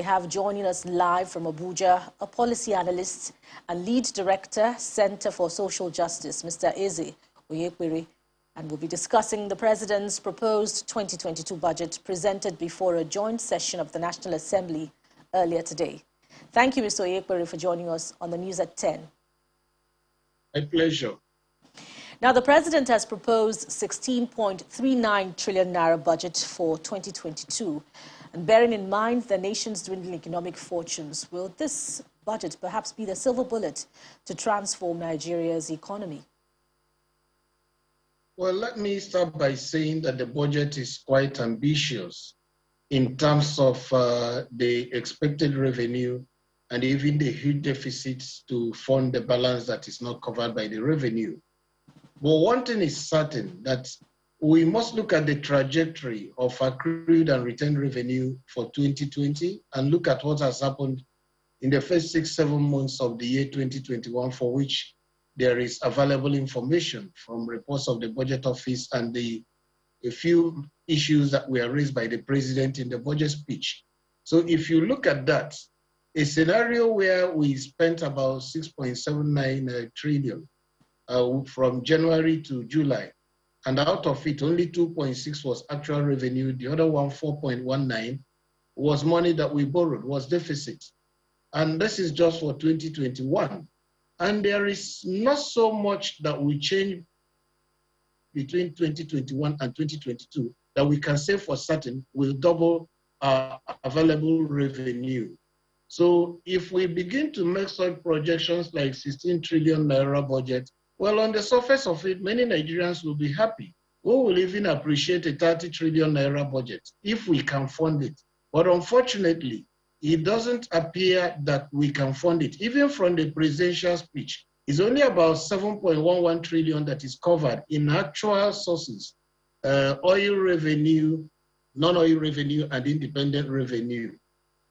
we have joining us live from Abuja, a policy analyst and lead director, Center for Social Justice, Mr. Eze Onyekwere, and we'll be discussing the President's proposed 2022 budget presented before a joint session of the National Assembly earlier today. Thank you, Mr. Onyekwere, for joining us on the news at 10. My pleasure. Now, the President has proposed 16.39 trillion naira budget for 2022. And bearing in mind the nation's dwindling economic fortunes, will this budget perhaps be the silver bullet to transform Nigeria's economy? Well, let me start by saying that the budget is quite ambitious in terms of the expected revenue and even the huge deficits to fund the balance that is not covered by the revenue. But one thing is certain, that we must look at the trajectory of accrued and retained revenue for 2020 and look at what has happened in the first 6-7 months of the year 2021, for which there is available information from reports of the Budget Office and a few issues that were raised by the President in the budget speech. So if you look at that, a scenario where we spent about 6.79 trillion from January to July, and out of it, only 2.6 was actual revenue. The other one, 4.19, was money that we borrowed, was deficit. And this is just for 2021. And there is not so much that will change between 2021 and 2022 that we can say for certain will double our available revenue. So if we begin to make such projections like 16 trillion naira budget, well, on the surface of it, many Nigerians will be happy. We will even appreciate a 30 trillion naira budget if we can fund it. But unfortunately, it doesn't appear that we can fund it. Even from the presidential speech, it's only about 7.11 trillion that is covered in actual sources, oil revenue, non-oil revenue, and independent revenue.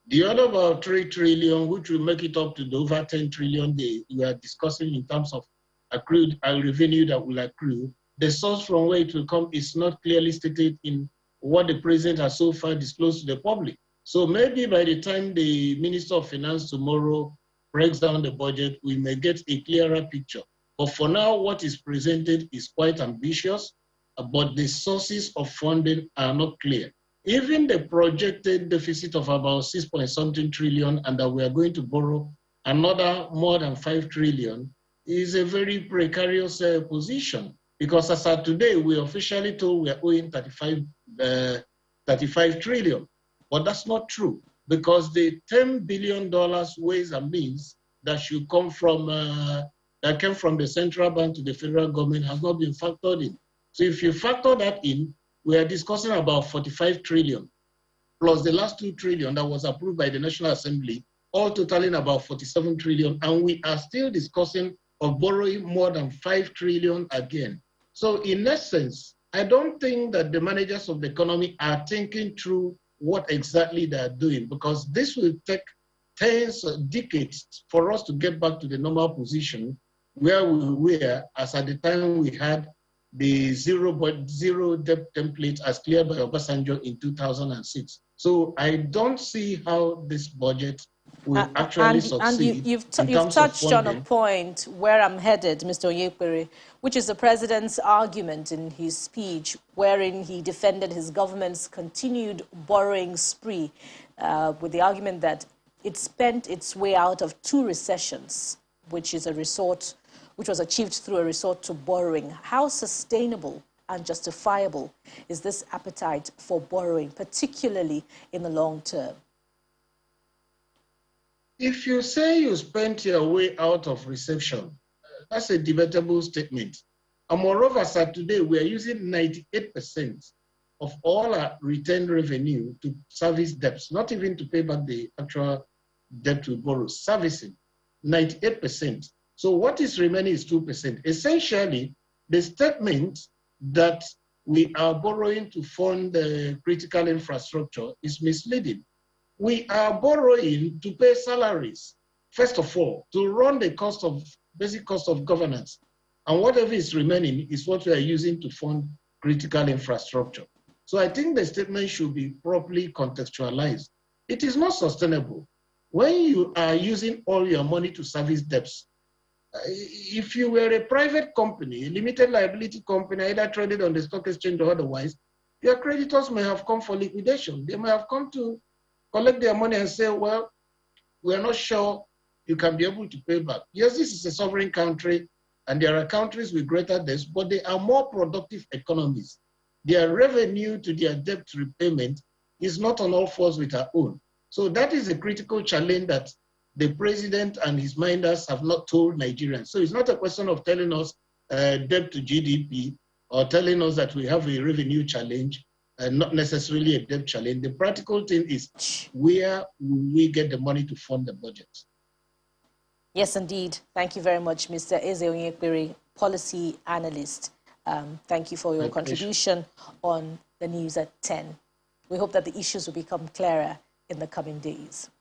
The other about 3 trillion, which will make it up to the over 10 trillion you are discussing in terms of accrued revenue that will accrue, the source from where it will come is not clearly stated in what the President has so far disclosed to the public. So maybe by the time the Minister of Finance tomorrow breaks down the budget, we may get a clearer picture. But for now, what is presented is quite ambitious, but the sources of funding are not clear. Even the projected deficit of about 6-point-something trillion and that we are going to borrow another more than 5 trillion is a very precarious position, because as of today, we officially told we are owing 35 trillion. But that's not true, because the $10 billion ways and means that should come from, that came from the central bank to the federal government has not been factored in. So if you factor that in, we are discussing about 45 trillion, plus the last 2 trillion that was approved by the National Assembly, all totaling about 47 trillion, and we are still discussing of borrowing more than 5 trillion again. So in essence, I don't think that the managers of the economy are thinking through what exactly they are doing, because this will take tens of decades for us to get back to the normal position where we were as at the time we had the zero debt template as cleared by Obasanjo in 2006. So I don't see how this budget will actually succeed. And you've touched on a point where I'm headed, Mr. Onyekwere, which is the President's argument in his speech, wherein he defended his government's continued borrowing spree with the argument that it spent its way out of 2 recessions, which was achieved through a resort to borrowing. How sustainable and justifiable is this appetite for borrowing, particularly in the long term? If you say you spent your way out of recession, that's a debatable statement. And moreover, sir, today we are using 98% of all our retained revenue to service debts, not even to pay back the actual debt we borrow, servicing, 98%. So what is remaining is 2%. Essentially, the statement that we are borrowing to fund the critical infrastructure is misleading. We are borrowing to pay salaries, first of all, to run the basic cost of governance. And whatever is remaining is what we are using to fund critical infrastructure. So I think the statement should be properly contextualized. It is not sustainable. When you are using all your money to service debts, if you were a private company, a limited liability company, either traded on the stock exchange or otherwise, your creditors may have come for liquidation. They may have come to collect their money and say, well, we're not sure you can be able to pay back. Yes, this is a sovereign country, and there are countries with greater debts, but they are more productive economies. Their revenue to their debt repayment is not on all fours with our own. So that is a critical challenge that the president and his minders have not told Nigerians. So it's not a question of telling us debt to GDP or telling us that we have a revenue challenge, not necessarily a debt challenge. The practical thing is, where will we get the money to fund the budget? Yes, indeed. Thank you very much, Mr. Eze Onyekpiri, policy analyst. Thank you for your contribution on the news at 10. We hope that the issues will become clearer in the coming days.